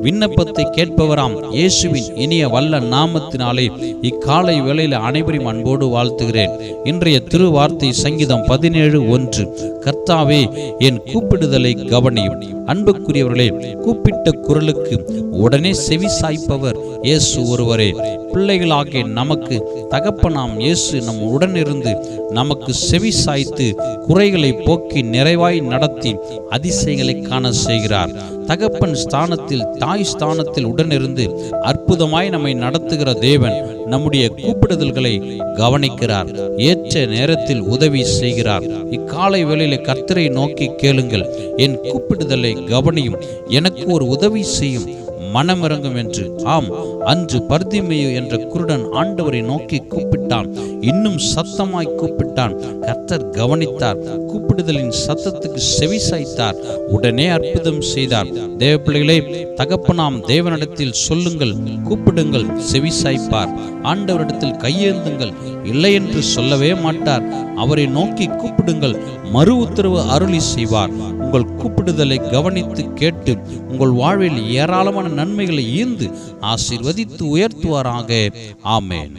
விண்ணப்பத்தை கேட்பவராம் இயேசுவின் இனிய வல்ல நாமத்தினாலே இக்காலை வேளையில் அனைவரையும் அன்போடு வாழ்த்துகிறேன். இன்றைய திருவார்த்தை சங்கீதம் 17:1. கர்த்தாவே, என் கூப்பிடுதலை கவனியும். அன்புக்குரியவர்களே, கூப்பிட்ட குரலுக்கு உடனே செவி சாய்ப்பவர் இயேசு ஒருவரே. பிள்ளைகளாகிய நமக்கு தகப்பனாம் இயேசு நம் உடனிருந்து நமக்கு செவி சாய்த்து குறைகளை போக்கி நிறைவாய் நடத்தி அதிசயங்களை காண செய்கிறார். தகப்பன் ஸ்தானத்தில் தாய் ஸ்தானத்தில் உடனிருந்து அற்புதமாய் நம்மை நடத்துகிற தேவன் நம்முடைய கூப்பிடுதல்களை கவனிக்கிறார். ஏற்ற நேரத்தில் உதவி செய்கிறார். இக்காலை வேளையிலே கர்த்தரை நோக்கி கேளுங்கள். என் கூப்பிடுதலை கவனியும், எனக்கு ஒரு உதவி செய்யும், மனமிறங்கும் என்று. ஆம், அன்று பர்திமேயு என்ற குருடன் ஆண்டவரை நோக்கி கூப்பிட்டான். இன்னும் சத்தமாய் கூப்பிட்டான். கர்த்தர் கவனித்தார். கூப்பிடுதலின் சத்தத்துக்கு செவி சாய்த்தார். உடனே அற்புதம் செய்தார். தேவ பிள்ளைகளே, தகப்பனாம் தேவனிடத்தில் சொல்லுங்கள், கூப்பிடுங்கள், செவி சாய்ப்பார். ஆண்டவரிடத்தில் கையேந்துங்கள், இல்லை என்று சொல்லவே மாட்டார். அவரை நோக்கி கூப்பிடுங்கள், மறு உத்தரவு அருளி செய்வார். உங்கள் கூப்பிடுதலை கவனித்து கேட்டு உங்கள் வாழ்வில் ஏராளமான நன்மைகளை ஈர்ந்து ஆசீர்வதித்து உயர்த்துவாராக. ஆமென்.